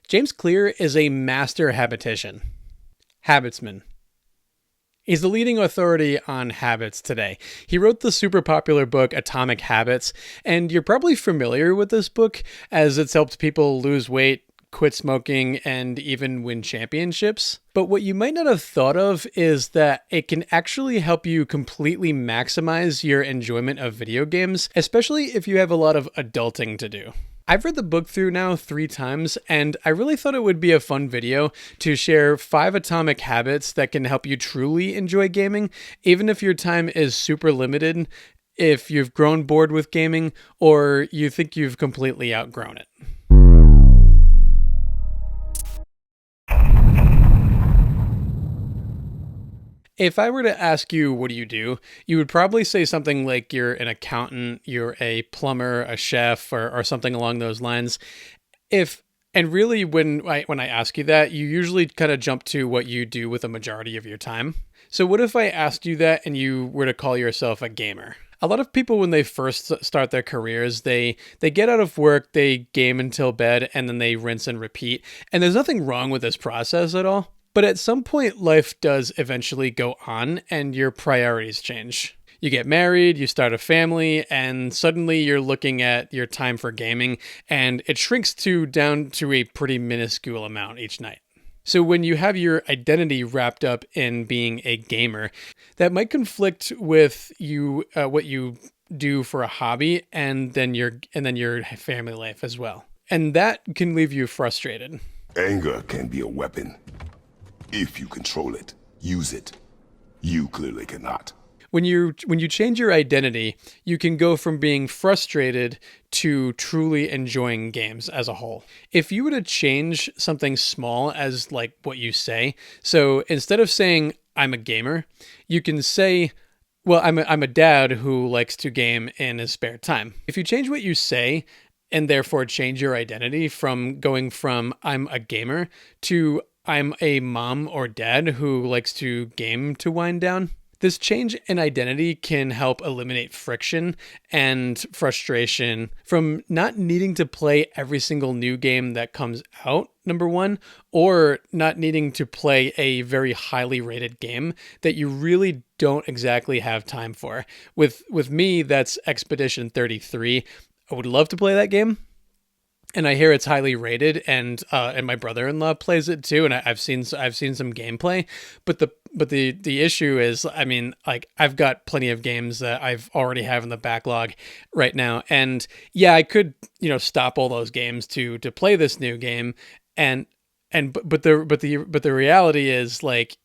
James Clear is a master habitician. Habitsman. He's the leading authority on habits today. He wrote the super popular book Atomic Habits, and you're probably familiar with this book as it's helped people lose weight, quit smoking, and even win championships. But what you might not have thought of is that it can actually help you completely maximize your enjoyment of video games, especially if you have a lot of adulting to do. I've read the book through now 3 times, and I really thought it would be a fun video to share 5 atomic habits that can help you truly enjoy gaming, even if your time is super limited, if you've grown bored with gaming, or you think you've completely outgrown it. If I were to ask you, what do? You would probably say something like you're an accountant, you're a plumber, a chef, or something along those lines. And really, when I ask you that, you usually kind of jump to what you do with a majority of your time. So what if I asked you that and you were to call yourself a gamer? A lot of people, when they first start their careers, they get out of work, they game until bed, and then they rinse and repeat. And there's nothing wrong with this process at all. But at some point, life does eventually go on and your priorities change. You get married, you start a family, and suddenly you're looking at your time for gaming, and it shrinks down to a pretty minuscule amount each night. So when you have your identity wrapped up in being a gamer, that might conflict with what you do for a hobby and then your family life as well. And that can leave you frustrated. Anger can be a weapon. If you control it, use it. You clearly cannot. When you change your identity, you can go from being frustrated to truly enjoying games as a whole. If you were to change something small as like what you say, so instead of saying I'm a gamer, you can say, well, I'm a dad who likes to game in his spare time. If you change what you say and therefore change your identity from going from I'm a gamer to I'm a mom or dad who likes to game to wind down, this change in identity can help eliminate friction and frustration from not needing to play every single new game that comes out, number one, or not needing to play a very highly rated game that you really don't exactly have time for. With me, that's Expedition 33. I would love to play that game. And I hear it's highly rated, and my brother-in-law plays it too, and I've seen some gameplay. But the issue is, I mean, like I've got plenty of games that I've already have in the backlog right now, and yeah, I could stop all those games to play this new game, but the reality is like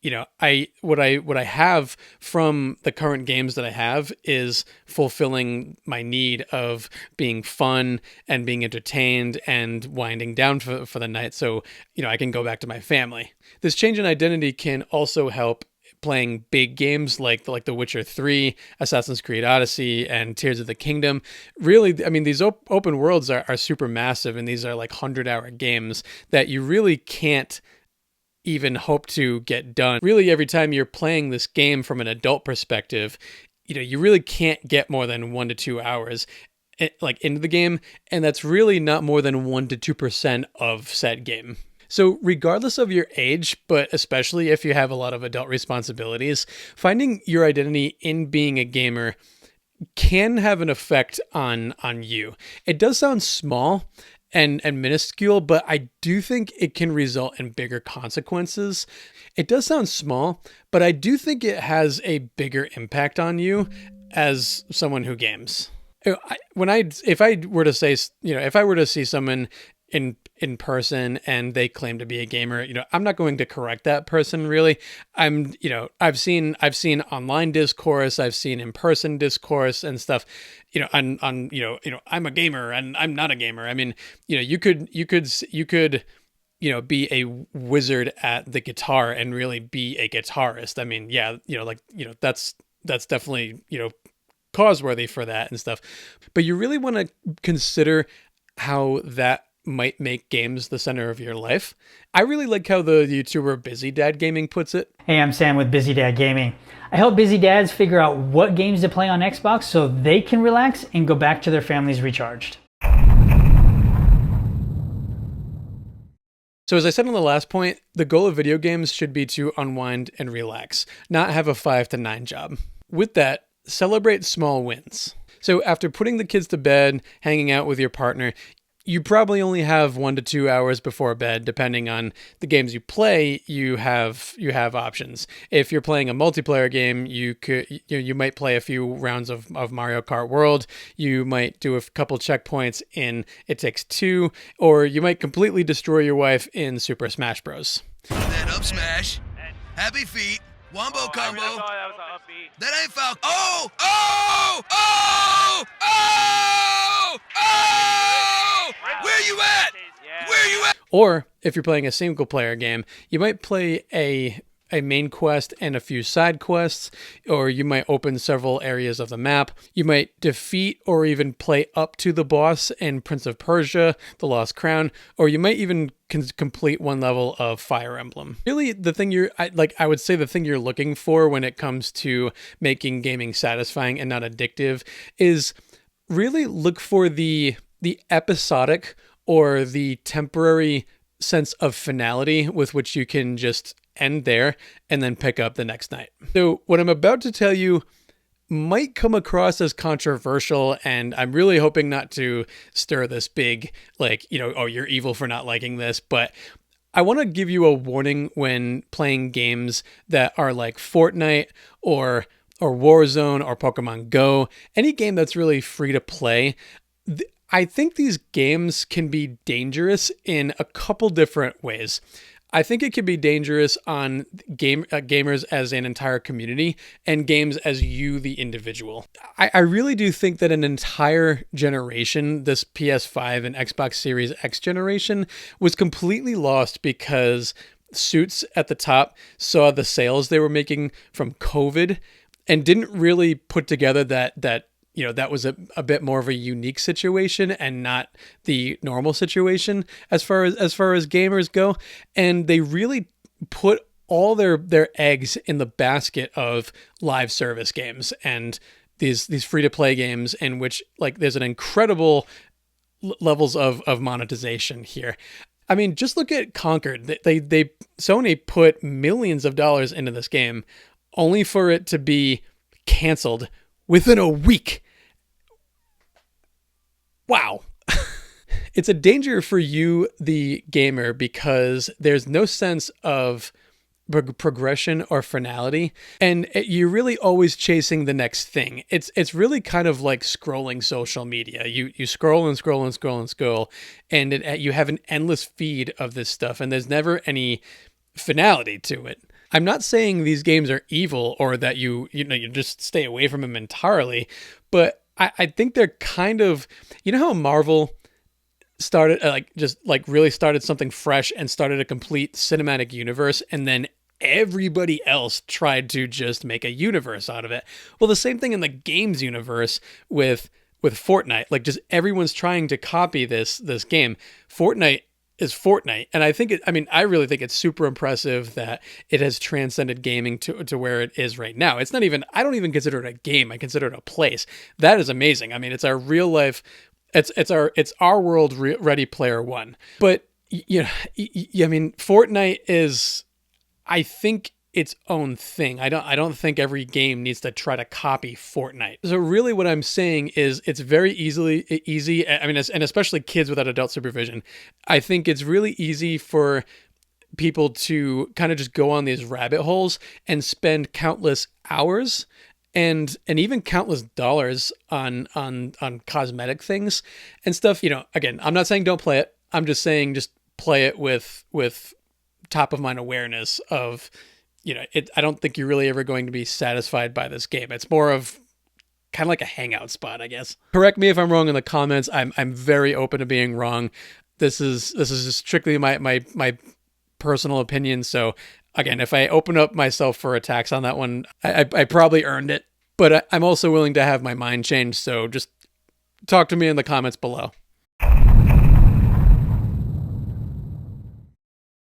what I have from the current games that I have is fulfilling my need of being fun and being entertained and winding down for the night, so I can go back to my family. This change in identity can also help playing big games like The Witcher 3, Assassin's Creed Odyssey, and Tears of the Kingdom. Really, I mean, these open worlds are super massive, and these are like 100-hour games that you really can't even hope to get done. Really, every time you're playing this game from an adult perspective, you really can't get more than 1 to 2 hours into the game, and that's really not more than 1 to 2% of said game. So regardless of your age, but especially if you have a lot of adult responsibilities, finding your identity in being a gamer can have an effect on you. It does sound small and minuscule, but I do think it can result in bigger consequences. It does sound small, but I do think it has a bigger impact on you as someone who games. If I were to see someone in person and they claim to be a gamer, I'm not going to correct that person really. I've seen online discourse, I've seen in-person discourse and stuff, on I'm a gamer and I'm not a gamer. I mean, you could be a wizard at the guitar and really be a guitarist. I mean, yeah, that's definitely, causeworthy for that and stuff. But you really want to consider how that might make games the center of your life. I really like how the YouTuber Busy Dad Gaming puts it. Hey, I'm Sam with Busy Dad Gaming. I help busy dads figure out what games to play on Xbox so they can relax and go back to their families recharged. So as I said on the last point, the goal of video games should be to unwind and relax, not have a 5 to 9 job. With that, celebrate small wins. So after putting the kids to bed, hanging out with your partner, you probably only have 1 to 2 hours before bed, depending on the games you play. You have options. If you're playing a multiplayer game, you might play a few rounds of Mario Kart World. You might do a couple checkpoints in It Takes Two, or you might completely destroy your wife in Super Smash Bros. Then up smash, happy feet, wombo combo. I thought that was an upbeat. That ain't foul. Oh! Oh! Oh! Oh! Oh! Where you at? Where you at? Or if you're playing a single player game, you might play a main quest and a few side quests, or you might open several areas of the map. You might defeat or even play up to the boss in Prince of Persia, The Lost Crown, or you might even complete one level of Fire Emblem. Really, the thing I would say the thing you're looking for when it comes to making gaming satisfying and not addictive is really look for the episodic or the temporary sense of finality with which you can just end there and then pick up the next night. So what I'm about to tell you might come across as controversial, and I'm really hoping not to stir this big, oh, you're evil for not liking this, but I want to give you a warning when playing games that are like Fortnite or Warzone or Pokemon Go, any game that's really free to play. I think these games can be dangerous in a couple different ways. I think it can be dangerous on gamers as an entire community and games as you, the individual. I really do think that an entire generation, this PS5 and Xbox Series X generation, was completely lost because Suits at the top saw the sales they were making from COVID and didn't really put together that was a bit more of a unique situation and not the normal situation as far as gamers go. And they really put all their eggs in the basket of live service games and these free to play games in which there's an incredible levels of monetization here. I mean, just look at Conquered. Sony put millions of dollars into this game only for it to be canceled within a week. Wow. It's a danger for you, the gamer, because there's no sense of progression or finality, and you're really always chasing the next thing. It's really kind of like scrolling social media. You scroll and scroll and scroll and scroll, and you have an endless feed of this stuff, and there's never any finality to it. I'm not saying these games are evil or that you just stay away from them entirely, but I think they're kind of, how Marvel started really started something fresh and started a complete cinematic universe, and then everybody else tried to just make a universe out of it. Well, the same thing in the games universe with Fortnite. Just everyone's trying to copy this game. Fortnite is Fortnite. And I really think it's super impressive that it has transcended gaming to where it is right now. It's not even, I don't even consider it a game. I consider it a place. That is amazing. I mean, it's our real life, it's our world, Ready Player One. But Fortnite is, I think, its own thing. I don't think every game needs to try to copy Fortnite. So really what I'm saying is it's very easy. I mean, and especially kids without adult supervision. I think it's really easy for people to kind of just go on these rabbit holes and spend countless hours and even countless dollars on cosmetic things and stuff. Again, I'm not saying don't play it. I'm just saying just play it with top of mind awareness of, I don't think you're really ever going to be satisfied by this game. It's more of kind of like a hangout spot, I guess. Correct me if I'm wrong in the comments. I'm very open to being wrong. This is just strictly my personal opinion. So again, if I open up myself for attacks on that one, I probably earned it. But I'm also willing to have my mind changed. So just talk to me in the comments below.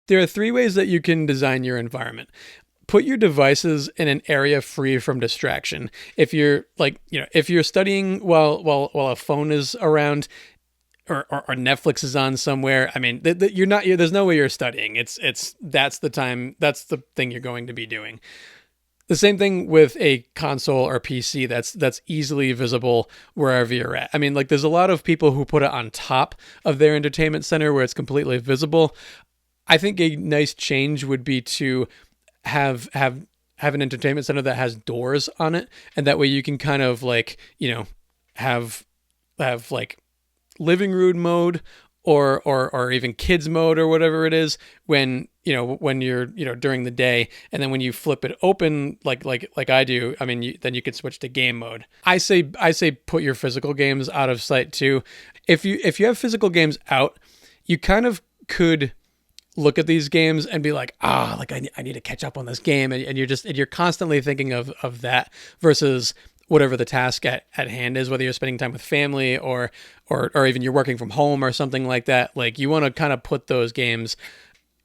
There are 3 ways that you can design your environment. Put your devices in an area free from distraction. If you're if you're studying while a phone is around, or Netflix is on somewhere. I mean, there's no way you're studying. That's the time. That's the thing you're going to be doing. The same thing with a console or PC that's easily visible wherever you're at. I mean, like there's a lot of people who put it on top of their entertainment center where it's completely visible. I think a nice change would be to have an entertainment center that has doors on it, and that way you can kind of like, have like living room mode or even kids mode or whatever it is when you're during the day, and then when you flip it open like I do, I mean then you can switch to game mode. I say put your physical games out of sight too. If you have physical games out, you kind of could look at these games and be like, like I need to catch up on this game, and you're constantly thinking of that versus whatever the task at hand is, whether you're spending time with family or even you're working from home or something like that. Like you want to kind of put those games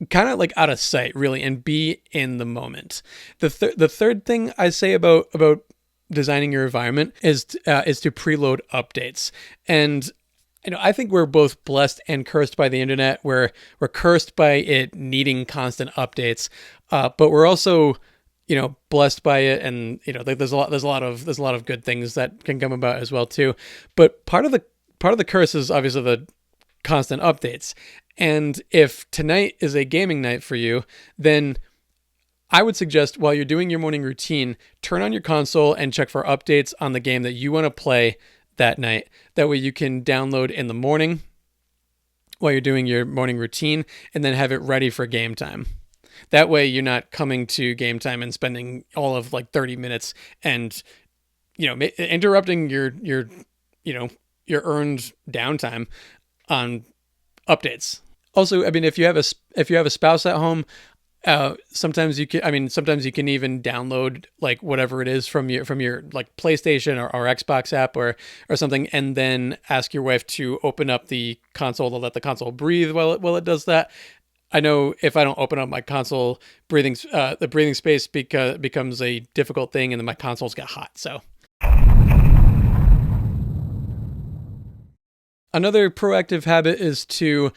kind of like out of sight really and be in the moment. The third thing I say about designing your environment is to preload updates. And I think we're both blessed and cursed by the internet. We're cursed by it needing constant updates, but we're also blessed by it, and there's a lot of good things that can come about as well too. But part of the curse is obviously the constant updates. And if tonight is a gaming night for you, then I would suggest while you're doing your morning routine, turn on your console and check for updates on the game that you want to play that night. That way you can download in the morning while you're doing your morning routine, and then have it ready for game time. That way you're not coming to game time and spending all of like 30 minutes and interrupting your earned downtime on updates. Also, I mean, if you have a spouse at home, sometimes you can even download like whatever it is from your like PlayStation or Xbox app or something, and then ask your wife to open up the console to let the console breathe while it does that. I know if I don't open up my console, the breathing space becomes a difficult thing, and then my consoles get hot. So another proactive habit is to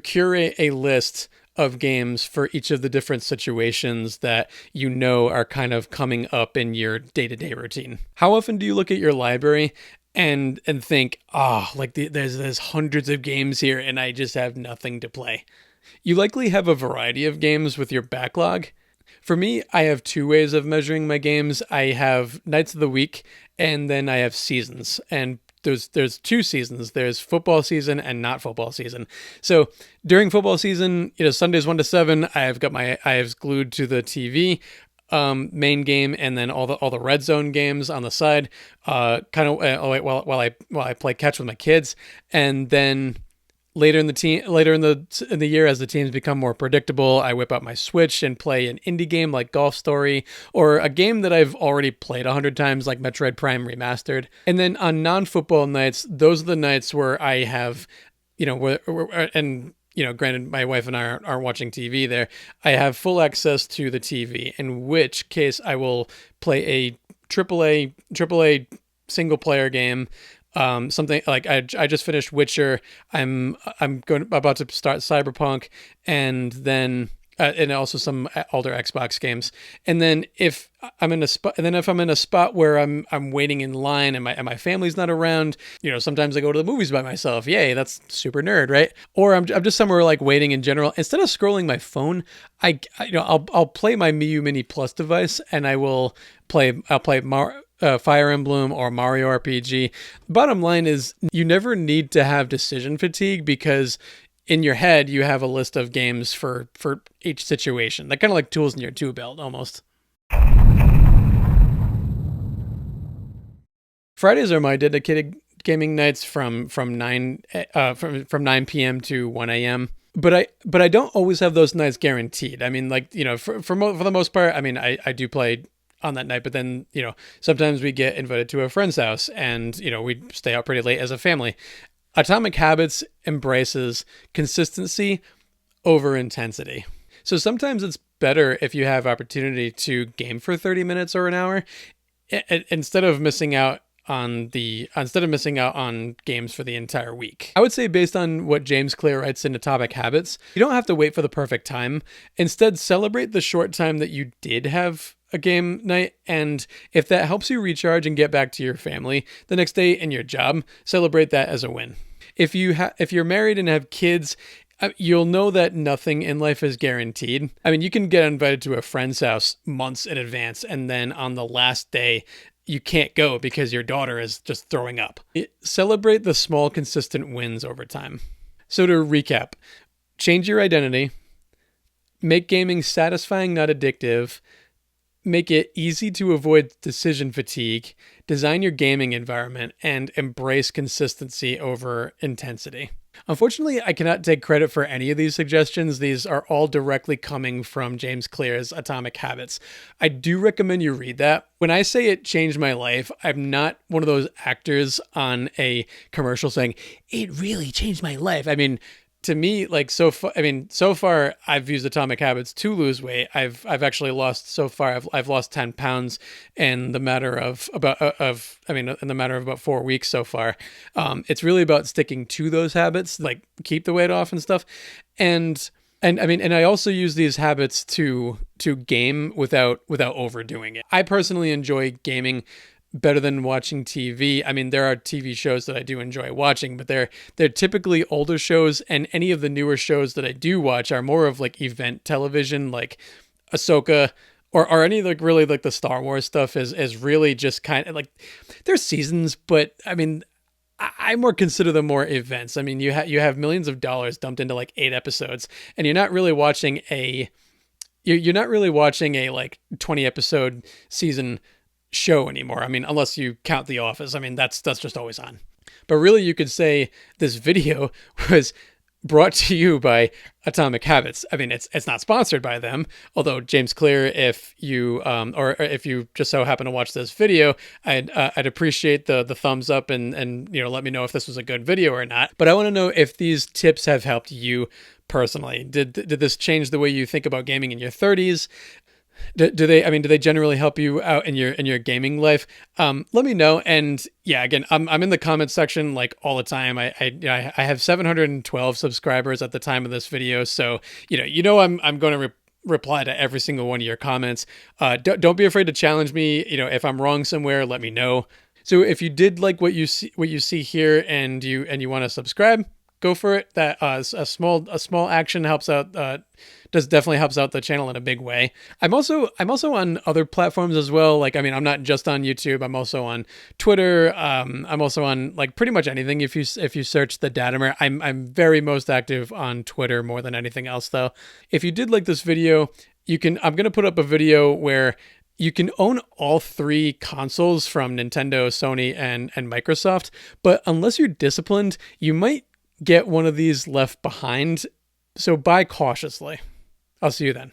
curate a list of games for each of the different situations that are kind of coming up in your day-to-day routine. How often do you look at your library and think, there's hundreds of games here and I just have nothing to play? You likely have a variety of games with your backlog. For me, I have two ways of measuring my games. I have nights of the week, and then I have seasons. And there's two seasons. There's football season and not football season. So during football season, Sundays 1 to 7, I have got my eyes glued to the TV main game, and then all the red zone games on the side. While I play catch with my kids, and then later in the year, as the teams become more predictable, I whip out my Switch and play an indie game like Golf Story, or a game that I've already played 100 times like Metroid Prime Remastered. And then on non-football nights, those are the nights where I have, granted my wife and I are watching TV there, I have full access to the TV, in which case I will play a AAA single player game. Something like I just finished Witcher. I'm about to start Cyberpunk, and then and also some older Xbox games. And then if I'm in a spot where I'm waiting in line and my family's not around, sometimes I go to the movies by myself. Yay, that's super nerd, right? Or I'm just somewhere like waiting in general. Instead of scrolling my phone, I'll play my Miu Mini Plus device, and I'll play Fire Emblem or Mario RPG. Bottom line is, you never need to have decision fatigue, because in your head you have a list of games for each situation. They're kind of like tools in your tool belt almost. Fridays are my dedicated gaming nights from 9 p.m. to 1 a.m. But I don't always have those nights guaranteed. I mean, like, for the most part, I mean, I do play on that night, but then, sometimes we get invited to a friend's house, and, we stay out pretty late as a family. Atomic Habits embraces consistency over intensity. So sometimes it's better if you have opportunity to game for 30 minutes or an hour, instead of missing out on games for the entire week. I would say, based on what James Clear writes in Atomic Habits, you don't have to wait for the perfect time. Instead, celebrate the short time that you did have a game night, and if that helps you recharge and get back to your family the next day and your job, celebrate that as a win. If you're married and have kids, you'll know that nothing in life is guaranteed. I mean, you can get invited to a friend's house months in advance, and then on the last day, you can't go because your daughter is just throwing up. Celebrate the small, consistent wins over time. So to recap, change your identity, make gaming satisfying, not addictive, make it easy to avoid decision fatigue, design your gaming environment, and embrace consistency over intensity. Unfortunately, I cannot take credit for any of these suggestions. These are all directly coming from James Clear's Atomic Habits. I do recommend you read that. When I say it changed my life, I'm not one of those actors on a commercial saying, it really changed my life. I mean, to me, like so far I've used Atomic Habits to lose weight. I've actually lost so far. I've lost 10 pounds in the matter of about 4 weeks so far. It's really about sticking to those habits, like keep the weight off and stuff. And I also use these habits to game without overdoing it. I personally enjoy gaming better than watching TV. I mean, there are TV shows that I do enjoy watching, but they're typically older shows, and any of the newer shows that I do watch are more of like event television, like Ahsoka, or any like really like the Star Wars stuff is really just kind of like, there's seasons, but I mean, I more consider them more events. I mean, you have millions of dollars dumped into like 8 episodes, and you're not really watching a like 20 episode season show anymore. I mean, unless you count The Office. I mean, that's just always on. But really, you could say this video was brought to you by Atomic Habits. I mean, it's not sponsored by them, although James Clear, if you if you just so happen to watch this video, I'd appreciate the thumbs up and let me know if this was a good video or not. But I want to know if these tips have helped you personally. Did this change the way you think about gaming in your 30s? Do they generally help you out in your gaming life? Let me know. And yeah, again, I'm in the comments section like all the time. I have 712 subscribers at the time of this video, so I'm going to reply to every single one of your comments. Don't be afraid to challenge me. If I'm wrong somewhere, let me know. So if you did like what you see here and you want to subscribe, go for it. That a small action helps out. Definitely helps out the channel in a big way. I'm also on other platforms as well. Like, I mean, I'm not just on YouTube. I'm also on Twitter. I'm also on like pretty much anything. If you search the Datamer, I'm very most active on Twitter more than anything else though. If you did like this video, I'm gonna put up a video where you can own all 3 consoles from Nintendo, Sony, and Microsoft. But unless you're disciplined, you might get one of these left behind. So buy cautiously. I'll see you then.